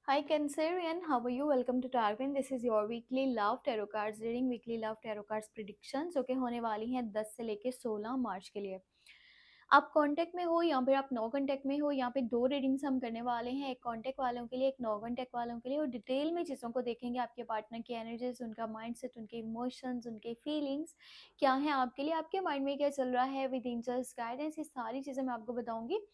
Hi Cancerian, how are you? Welcome to Tarwin. This is your weekly love tarot cards reading. Weekly love tarot cards predictions जो कि होने वाली हैं 10 से लेके 16 मार्च के लिए। आप कांटेक्ट में हो या फिर आप नो कांटेक्ट में हो, यहाँ पे दो रीडिंग्स हम करने वाले हैं, एक कांटेक्ट वालों के लिए, एक नो कांटेक्ट वालों के लिए, और डिटेल में चीज़ों को देखेंगे। आपके पार्टनर की एनर्जीज, उनका माइंडसेट, उनके इमोशंस, उनके फीलिंग्स क्या है आपके लिए, आपके माइंड में क्या चल रहा है, विद एंजल्स गाइडेंस, ये सारी चीज़ें मैं आपको बताऊंगी।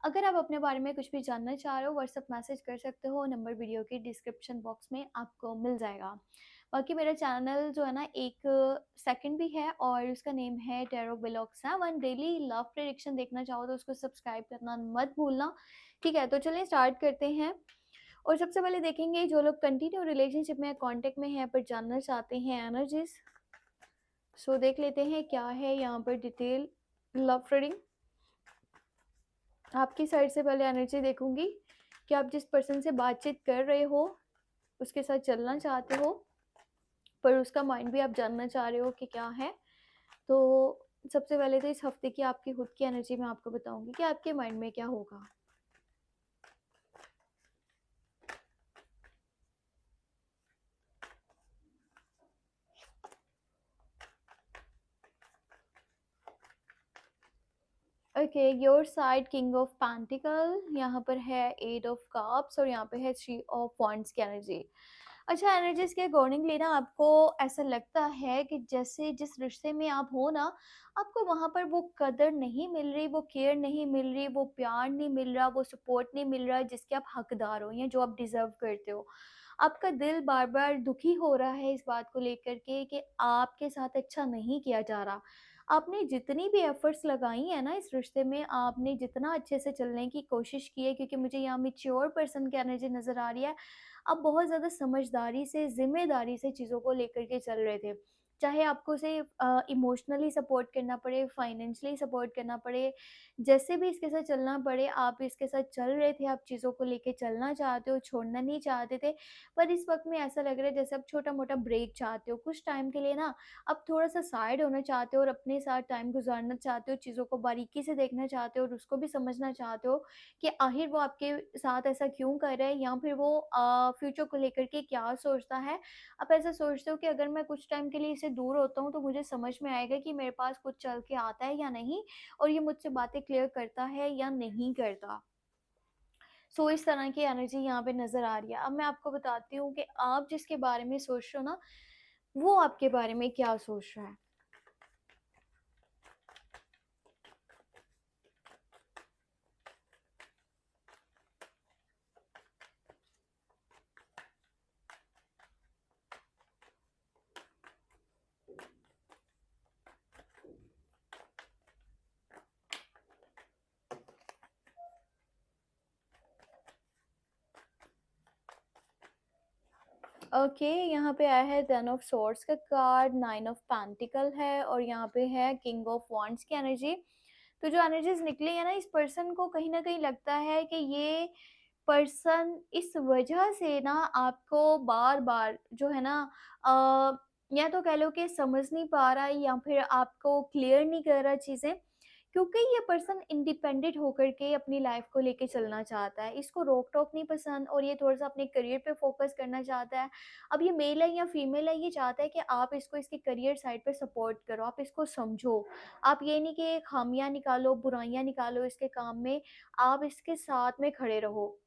अगर आप अपने बारे में कुछ भी जानना चाह रहे हो, व्हाट्सअप मैसेज कर सकते हो, नंबर वीडियो के डिस्क्रिप्शन बॉक्स में आपको मिल जाएगा। बाकी मेरा चैनल जो है ना, एक सेकंड भी है और उसका नेम है tarot blog 7। Daily love prediction देखना चाहो तो उसको सब्सक्राइब करना मत भूलना। ठीक है, तो चलिए स्टार्ट करते हैं। और सबसे पहले देखेंगे जो लोग कंटिन्यू रिलेशनशिप में कांटेक्ट में हैं पर जानना चाहते हैं एनर्जीज। सो देख लेते हैं क्या है यहाँ पर डिटेल लव रीडिंग। आपकी साइड से पहले एनर्जी देखूंगी कि आप जिस पर्सन से बातचीत कर रहे हो उसके साथ चलना चाहते हो, पर उसका माइंड भी आप जानना चाह रहे हो कि क्या है। तो सबसे पहले तो इस हफ्ते की आपकी खुद की एनर्जी मैं आपको बताऊंगी कि आपके माइंड में क्या होगा। Okay, your side king of pentacle, यहाँ पर है एट ऑफ कप्स और यहाँ पे है थ्री ऑफ वॉन्ड्स की एनर्जी। अच्छा, एनर्जीज के अकॉर्डिंगली ना आपको ऐसा लगता है कि जैसे जिस रिश्ते में आप हो ना, आपको वहाँ पर वो कदर नहीं मिल रही, वो केयर नहीं मिल रही, वो प्यार नहीं मिल रहा, वो सपोर्ट नहीं मिल रहा जिसके आप हकदार हो या जो आप डिजर्व करते हो। आपका दिल बार बार दुखी हो रहा है इस बात को लेकर के कि आपके साथ अच्छा नहीं किया जा रहा। आपने जितनी भी एफर्ट्स लगाई है ना इस रिश्ते में, आपने जितना अच्छे से चलने की कोशिश की है, क्योंकि मुझे यहाँ मेच्योर पर्सन की एनर्जी नज़र आ रही है। आप बहुत ज़्यादा समझदारी से, ज़िम्मेदारी से चीज़ों को लेकर के चल रहे थे। चाहे आपको उसे इमोशनली सपोर्ट करना पड़े, फाइनेंशियली सपोर्ट करना पड़े, जैसे भी इसके साथ चलना पड़े, आप इसके साथ चल रहे थे, आप चीज़ों को लेके चलना चाहते हो, छोड़ना नहीं चाहते थे। पर इस वक़्त में ऐसा लग रहा है जैसे आप छोटा-मोटा ब्रेक चाहते हो, कुछ टाइम के लिए ना आप थोड़ा-सा साइड होना चाहते हो और अपने साथ टाइम गुज़ारना चाहते हो, चीज़ों को बारीकी से देखना चाहते हो और उसको भी समझना चाहते हो कि आखिर वो आपके साथ ऐसा क्यों कर रहा है, या फिर वो फ्यूचर को लेकर के क्या सोचता है। आप ऐसा सोचते हो कि अगर मैं कुछ टाइम के लिए इससे दूर होता हूँ तो मुझे समझ में आएगा कि मेरे पास कुछ चल के आता है या नहीं, और ये मुझसे बातें क्लियर करता है या नहीं करता। सो इस तरह की एनर्जी यहाँ पे नज़र आ रही है। अब मैं आपको बताती हूँ कि आप जिसके बारे में सोच रहे हो ना, वो आपके बारे में क्या सोच रहा है। ओके, यहाँ पे आया है 10 ऑफ सॉर्ड्स का कार्ड, 9 ऑफ पेंटिकल है और यहाँ पे है किंग ऑफ वांड्स की एनर्जी। तो जो एनर्जीज निकली है ना, इस पर्सन को कहीं ना कहीं लगता है कि ये पर्सन इस वजह से ना आपको बार बार जो है ना, अ, या तो कह लो कि समझ नहीं पा रहा है या फिर आपको क्लियर नहीं कर रहा चीज़ें, क्योंकि ये पर्सन इंडिपेंडेंट होकर के अपनी लाइफ को लेके चलना चाहता है। इसको रोक टोक नहीं पसंद और ये थोड़ा सा अपने करियर पे फोकस करना चाहता है। अब ये मेल है या फीमेल है, ये चाहता है कि आप इसको इसके करियर साइड पे सपोर्ट करो, आप इसको समझो। आप ये नहीं कि खामियां निकालो, बुराइयां निकालो इसके काम में, आप इसके साथ में खड़े रहो।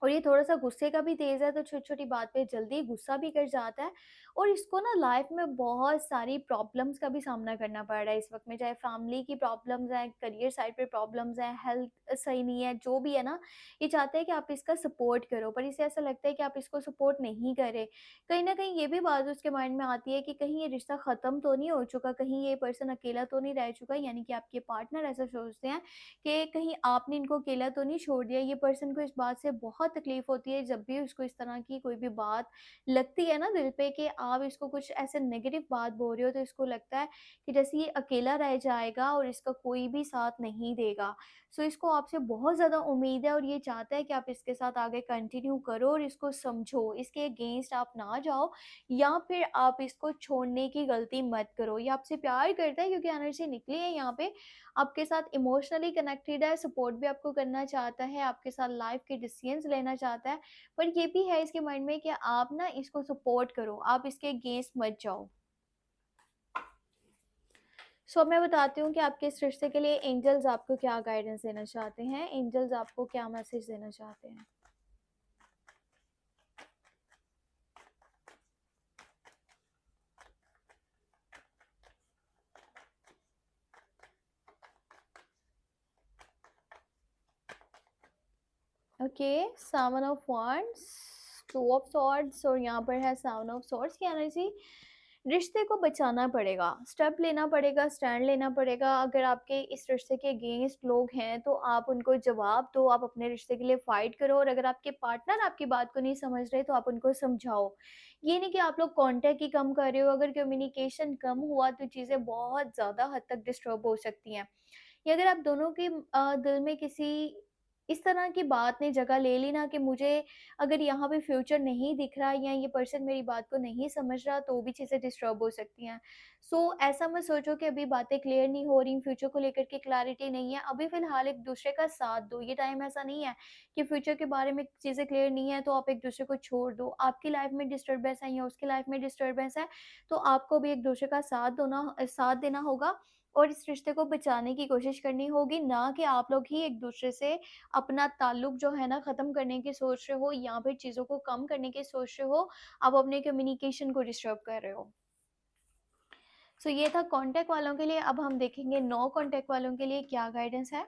और ये थोड़ा-सा गुस्से का भी तेज़ है, तो छोटी-छोटी बात पे जल्दी गुस्सा भी कर जाता है। और इसको ना लाइफ में बहुत सारी प्रॉब्लम्स का भी सामना करना पड़ रहा है इस वक़्त में, चाहे फैमिली की प्रॉब्लम्स हैं, करियर साइड पे प्रॉब्लम्स हैं, हेल्थ सही नहीं है, जो भी है ना, ये चाहता है कि आप इसका सपोर्ट करो, पर इसे ऐसा लगता है कि आप इसको सपोर्ट नहीं कर रहे। कहीं न कहीं ये भी बात उसके माइंड में आती है कि कहीं ये रिश्ता ख़त्म तो नहीं हो चुका, कहीं ये पर्सन अकेला तो नहीं रह चुका, यानी कि आपके पार्टनर ऐसा सोचते हैं कि कहीं आपने इनको अकेला तो नहीं छोड़ दिया। ये पर्सन को इस बात से बहुत तकलीफ़ होती है जब भी उसको इस तरह की कोई भी बात लगती है ना दिल पे, कि आप इसको कुछ ऐसे नेगेटिव बात बोल रहे हो, तो इसको लगता है कि जैसे ये अकेला रह जाएगा और इसका कोई भी साथ नहीं देगा। सो इसको आपसे बहुत ज़्यादा उम्मीद है और ये चाहता है कि आप इसके साथ आगे कंटिन्यू करो और इसको समझो, इसके अगेंस्ट आप ना जाओ या फिर आप इसको छोड़ने की गलती मत करो। ये आपसे प्यार करता है क्योंकि एनर्जी निकली है यहाँ पे, आपके साथ इमोशनली कनेक्टेड है, सपोर्ट भी आपको करना चाहता है, आपके साथ लाइफ के डिसीजंस लेना चाहता है, पर ये भी है इसके माइंड में कि आप ना इसको सपोर्ट करो, आप इसके अगेंस्ट मत जाओ। सो मैं बताती हूँ कि आपके इस रिश्ते के लिए एंजल्स आपको क्या गाइडेंस देना चाहते हैं, एंजल्स आपको क्या मैसेज देना चाहते हैं। Okay, seven of wands, two of swords और यहाँ पर है सेवन ऑफ सॉर्ड्स की एनर्जी। रिश्ते को बचाना पड़ेगा, स्टेप लेना पड़ेगा, स्टैंड लेना पड़ेगा। अगर आपके इस रिश्ते के अगेंस्ट लोग हैं तो आप उनको जवाब दो, आप अपने रिश्ते के लिए फाइट करो। और अगर आपके पार्टनर आपकी बात को नहीं समझ रहे तो आप उनको समझाओ। ये नहीं कि आप लोग कांटेक्ट ही कम कर रहे हो, अगर कम्युनिकेशन कम हुआ तो चीज़ें बहुत ज़्यादा हद तक डिस्टर्ब हो सकती हैं। या अगर आप दोनों के दिल में किसी इस तरह की बात ने जगह ले ली ना कि मुझे अगर यहाँ पे फ्यूचर नहीं दिख रहा या ये पर्सन मेरी बात को नहीं समझ रहा तो भी चीज़ें डिस्टर्ब हो सकती हैं। सो ऐसा मत सोचो कि अभी बातें क्लियर नहीं हो रही, फ्यूचर को लेकर के क्लैरिटी नहीं है, अभी फ़िलहाल एक दूसरे का साथ दो। ये टाइम ऐसा नहीं है कि फ्यूचर के बारे में चीज़ें क्लियर नहीं है तो आप एक दूसरे को छोड़ दो। आपकी लाइफ़ में डिस्टर्बेंस है या उसकी लाइफ़ में डिस्टर्बेंस है, तो आपको भी एक दूसरे का साथ देना होगा और इस रिश्ते को बचाने की कोशिश करनी होगी, ना कि आप लोग ही एक दूसरे से अपना ताल्लुक जो है ना ख़त्म करने की सोच रहे हो या फिर चीज़ों को कम करने की सोच रहे हो, आप अपने कम्युनिकेशन को डिस्टर्ब कर रहे हो। सो ये था कॉन्टैक्ट वालों के लिए। अब हम देखेंगे नो कॉन्टैक्ट वालों के लिए क्या गाइडेंस है।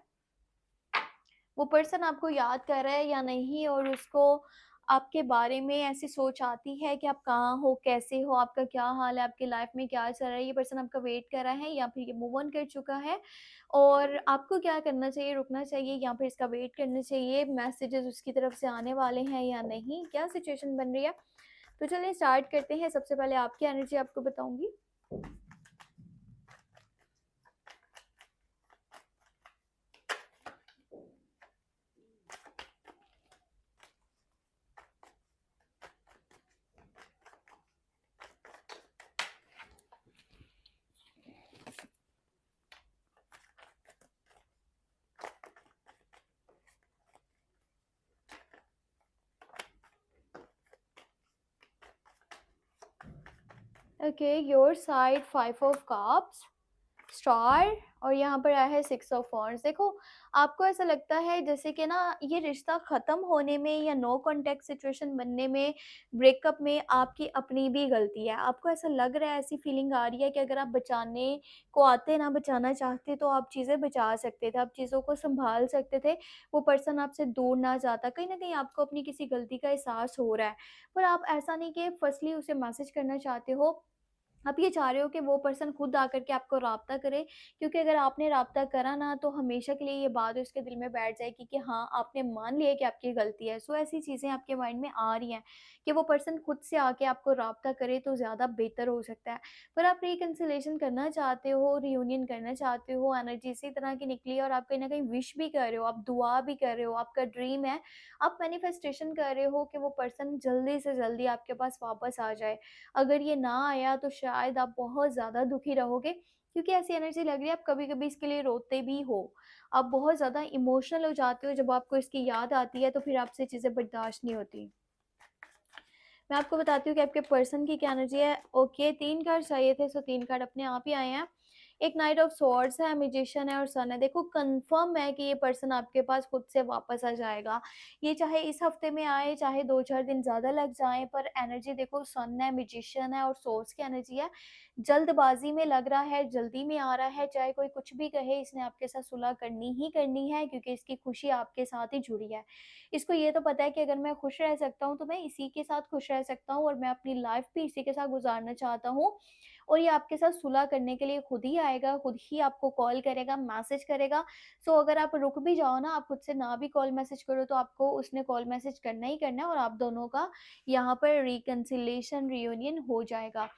वो पर्सन आपको याद कर रहा है या नहीं, और उसको आपके बारे में ऐसी सोच आती है कि आप कहाँ हो, कैसे हो, आपका क्या हाल है, आपकी लाइफ में क्या चल रहा है। ये पर्सन आपका वेट कर रहा है या फिर ये मूव ऑन कर चुका है, और आपको क्या करना चाहिए, रुकना चाहिए या फिर इसका वेट करना चाहिए, मैसेजेस उसकी तरफ से आने वाले हैं या नहीं, क्या सिचुएशन बन रही है। तो चलिए स्टार्ट करते हैं। सबसे पहले आपकी एनर्जी आपको बताऊंगी। Okay, your side five of cups, star, और यहाँ पर आया है सिक्स ऑफ वॉन्ड्स। देखो, आपको ऐसा लगता है जैसे कि ना ये रिश्ता ख़त्म होने में या नो कॉन्टैक्ट सिचुएशन बनने में, ब्रेकअप में आपकी अपनी भी गलती है। आपको ऐसा लग रहा है, ऐसी फीलिंग आ रही है कि अगर आप बचाने को आते ना, बचाना चाहते तो आप चीज़ें बचा सकते थे, आप चीज़ों को सँभाल सकते थे, वो पर्सन आपसे दूर ना जाता। कहीं न कहीं आपको अपनी किसी गलती का एहसास हो रहा है, पर आप ऐसा नहीं कि फर्स्टली उसे मैसेज करना चाहते हो, आप ये चाह रहे हो कि वो पर्सन खुद आकर के आपको राब्ता करे, क्योंकि अगर आपने राब्ता करा ना तो हमेशा के लिए ये बात उसके दिल में बैठ जाएगी कि हाँ, आपने मान लिया कि आपकी गलती है। सो ऐसी चीज़ें आपके माइंड में आ रही हैं कि वो पर्सन खुद से आके आपको राब्ता करे तो ज़्यादा बेहतर हो सकता है। पर आप रिकन्सिलेशन करना चाहते हो, रियूनियन करना चाहते हो, एनर्जी इसी तरह की निकली है और आप कहीं न कहीं विश भी कर रहे हो, आप दुआ भी कर रहे हो, आपका ड्रीम है, आप मैनिफेस्टेशन कर रहे हो कि वो पर्सन जल्दी से जल्दी आपके पास वापस आ जाए। अगर ये ना आया तो शायद आप बहुत ज़्यादा दुखी रहोगे, क्योंकि ऐसी एनर्जी लग रही है आप कभी-कभी इसके लिए रोते भी हो। आप बहुत ज़्यादा इमोशनल हो जाते हो जब आपको इसकी याद आती है, तो फिर आपसे चीज़ें बर्दाश्त नहीं होती। मैं आपको बताती हूँ कि आपके पर्सन की क्या एनर्जी है। ओके, 3 कार्ड चाहिए थे, सो 3 कार्ड अपने आप ही आए हैं। एक नाइट ऑफ स्वॉर्ड्स है, मैजिशियन है और सन है। देखो, कन्फर्म है कि ये पर्सन आपके पास खुद से वापस आ जाएगा। ये चाहे इस हफ्ते में आए, चाहे 2-4 दिन ज़्यादा लग जाएँ, पर एनर्जी देखो, सन है, मैजिशियन है और सोर्स की एनर्जी है। जल्दबाज़ी में लग रहा है, जल्दी में आ रहा है, चाहे कोई कुछ भी कहे, इसने आपके साथ सुलह करनी ही करनी है, क्योंकि इसकी खुशी आपके साथ ही जुड़ी है। इसको ये तो पता है कि अगर मैं खुश रह सकता हूँ, तो मैं इसी के साथ खुश रह सकता हूँ और मैं अपनी लाइफ़ भी इसी के साथ गुज़ारना चाहता हूँ, और ये आपके साथ सुलह करने के लिए खुद ही आएगा, खुद ही आपको कॉल करेगा, मैसेज करेगा। सो अगर आप रुक भी जाओ ना, आप खुद से ना भी कॉल मैसेज करो, तो आपको उसने कॉल मैसेज करना ही करना है और आप दोनों का यहाँ पर रिकन्सिलिएशन, रियूनियन हो जाएगा।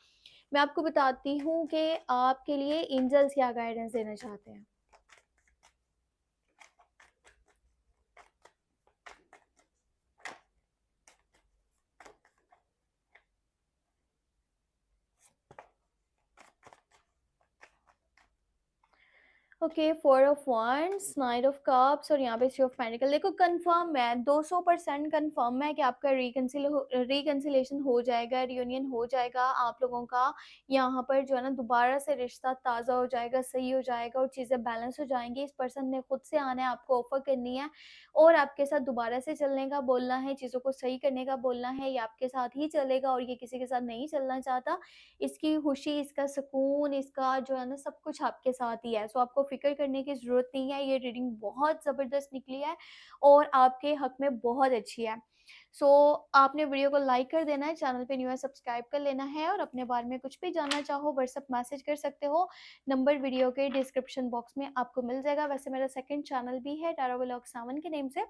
मैं आपको बताती हूँ कि आपके लिए एंजल्स क्या गाइडेंस देना चाहते हैं। Okay, 4 of wands, 9 of cups और यहाँ पे 3 ऑफ पेंटिकल। देखो कन्फर्म है, 200% कन्फर्म है कि आपका रिकंसिलेशन हो जाएगा, रियूनियन हो जाएगा आप लोगों का। यहाँ पर जो है ना दोबारा से रिश्ता ताज़ा हो जाएगा, सही हो जाएगा और चीज़ें बैलेंस हो जाएँगी। इस पर्सन ने खुद से आना है, आपको ऑफ़र करनी है और आपके साथ दोबारा से चलने का बोलना है, चीज़ों को सही करने का बोलना है। ये आपके साथ ही चलेगा और ये किसी के साथ नहीं चलना चाहता। इसकी खुशी, इसका सुकून, इसका जो है ना सब कुछ आपके साथ ही है। सो आपको फ़िक्र करने की ज़रूरत नहीं है, ये रीडिंग बहुत ज़बरदस्त निकली है और आपके हक़ में बहुत अच्छी है। सो आपने वीडियो को लाइक कर देना है, चैनल पे न्यू है सब्सक्राइब कर लेना है और अपने बारे में कुछ भी जानना चाहो व्हाट्सएप मैसेज कर सकते हो। नंबर वीडियो के डिस्क्रिप्शन बॉक्स में आपको मिल जाएगा। वैसे मेरा सेकंड चैनल भी है टैरो व्लॉग 7 के नेम से,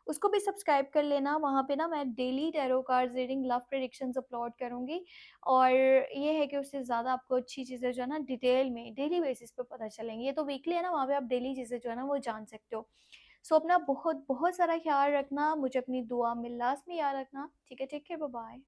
उसको भी सब्सक्राइब कर लेना। वहाँ पे ना मैं daily tarot cards reading, love predictions upload करूँगी और ये है कि उससे ज़्यादा आपको अच्छी चीज़ें जो है ना डिटेल में डेली बेसिस पे पता चलेंगी। ये तो वीकली है ना, वहाँ पे आप डेली चीज़ें जो है ना वो जान सकते हो। सो अपना बहुत बहुत सारा ख्याल रखना, मुझे अपनी दुआ में लाज़मी याद रखना। ठीक है, टेक केयर, बाय बाय।